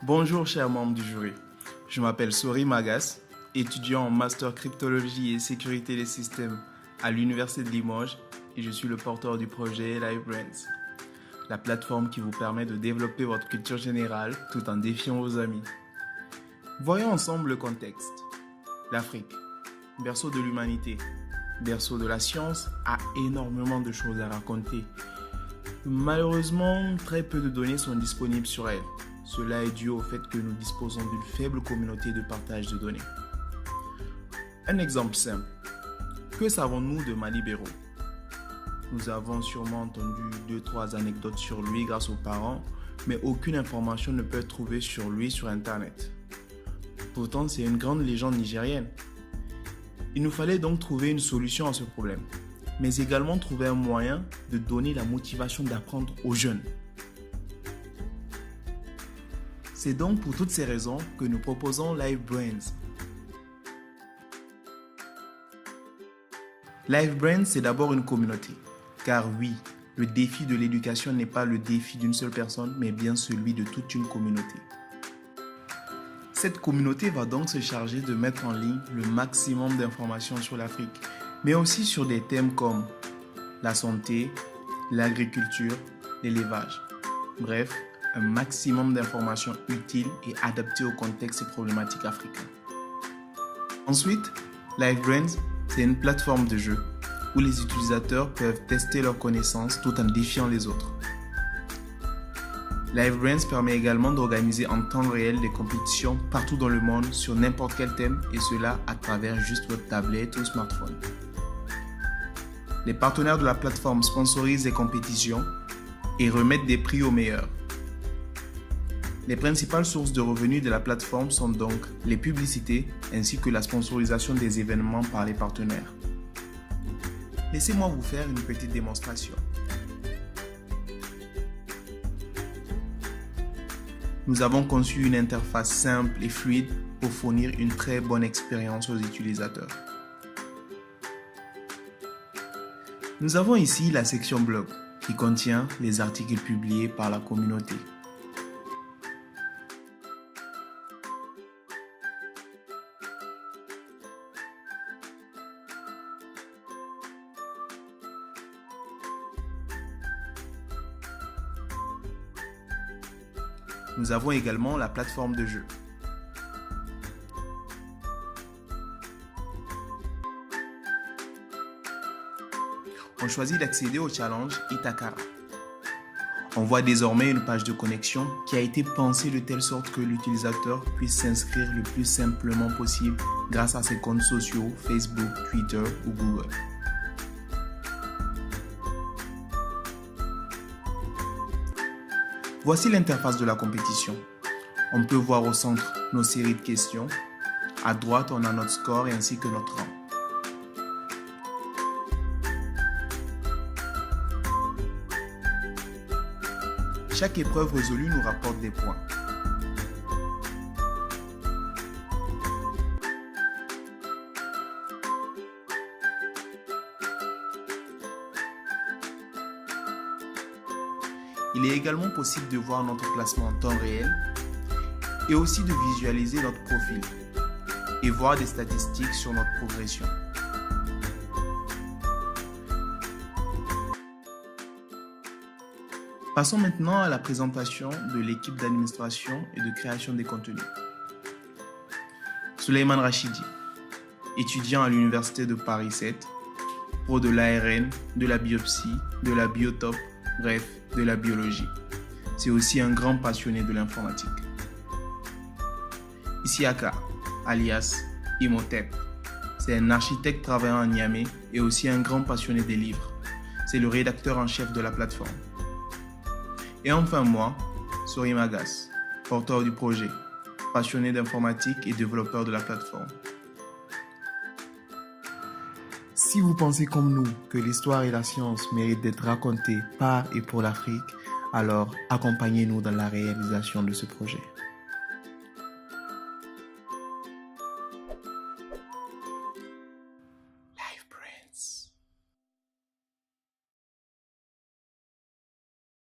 Bonjour chers membres du jury, je m'appelle Sori Magas, étudiant en master cryptologie et sécurité des systèmes à l'Université de Limoges et je suis le porteur du projet LiveBrains, la plateforme qui vous permet de développer votre culture générale tout en défiant vos amis. Voyons ensemble le contexte. L'Afrique, berceau de l'humanité, berceau de la science, a énormément de choses à raconter. Malheureusement, très peu de données sont disponibles sur elle. Cela est dû au fait que nous disposons d'une faible communauté de partage de données. Un exemple simple. Que savons-nous de Mali Béraud? Nous avons sûrement entendu 2-3 anecdotes sur lui grâce aux parents, mais aucune information ne peut être trouvée sur lui sur Internet. Pourtant, c'est une grande légende nigérienne. Il nous fallait donc trouver une solution à ce problème, mais également trouver un moyen de donner la motivation d'apprendre aux jeunes. C'est donc pour toutes ces raisons que nous proposons LiveBrains. LiveBrains, c'est d'abord une communauté. Car oui, le défi de l'éducation n'est pas le défi d'une seule personne, mais bien celui de toute une communauté. Cette communauté va donc se charger de mettre en ligne le maximum d'informations sur l'Afrique, mais aussi sur des thèmes comme la santé, l'agriculture, l'élevage. Bref, un maximum d'informations utiles et adaptées au contexte et problématiques africains. Ensuite, LiveBrains, c'est une plateforme de jeu où les utilisateurs peuvent tester leurs connaissances tout en défiant les autres. LiveBrains permet également d'organiser en temps réel des compétitions partout dans le monde sur n'importe quel thème et cela à travers juste votre tablette ou smartphone. Les partenaires de la plateforme sponsorisent les compétitions et remettent des prix aux meilleurs. Les principales sources de revenus de la plateforme sont donc les publicités ainsi que la sponsorisation des événements par les partenaires. Laissez-moi vous faire une petite démonstration. Nous avons conçu une interface simple et fluide pour fournir une très bonne expérience aux utilisateurs. Nous avons ici la section blog qui contient les articles publiés par la communauté. Nous avons également la plateforme de jeu. On choisit d'accéder au challenge Itakara. On voit désormais une page de connexion qui a été pensée de telle sorte que l'utilisateur puisse s'inscrire le plus simplement possible grâce à ses comptes sociaux Facebook, Twitter ou Google. Voici l'interface de la compétition. On peut voir au centre nos séries de questions. À droite, on a notre score ainsi que notre rang. Chaque épreuve résolue nous rapporte des points. Il est également possible de voir notre classement en temps réel et aussi de visualiser notre profil et voir des statistiques sur notre progression. Passons maintenant à la présentation de l'équipe d'administration et de création des contenus. Souleymane Rachidi, étudiant à l'Université de Paris 7, pro de l'ARN, de la biopsie, de la biotope, bref, de la biologie. C'est aussi un grand passionné de l'informatique. Isiaka, alias Imhotep, c'est un architecte travaillant à Niamey et aussi un grand passionné des livres. C'est le rédacteur en chef de la plateforme. Et enfin moi, Sori Magas, porteur du projet, passionné d'informatique et développeur de la plateforme. Si vous pensez comme nous que l'histoire et la science méritent d'être racontées par et pour l'Afrique, alors accompagnez-nous dans la réalisation de ce projet.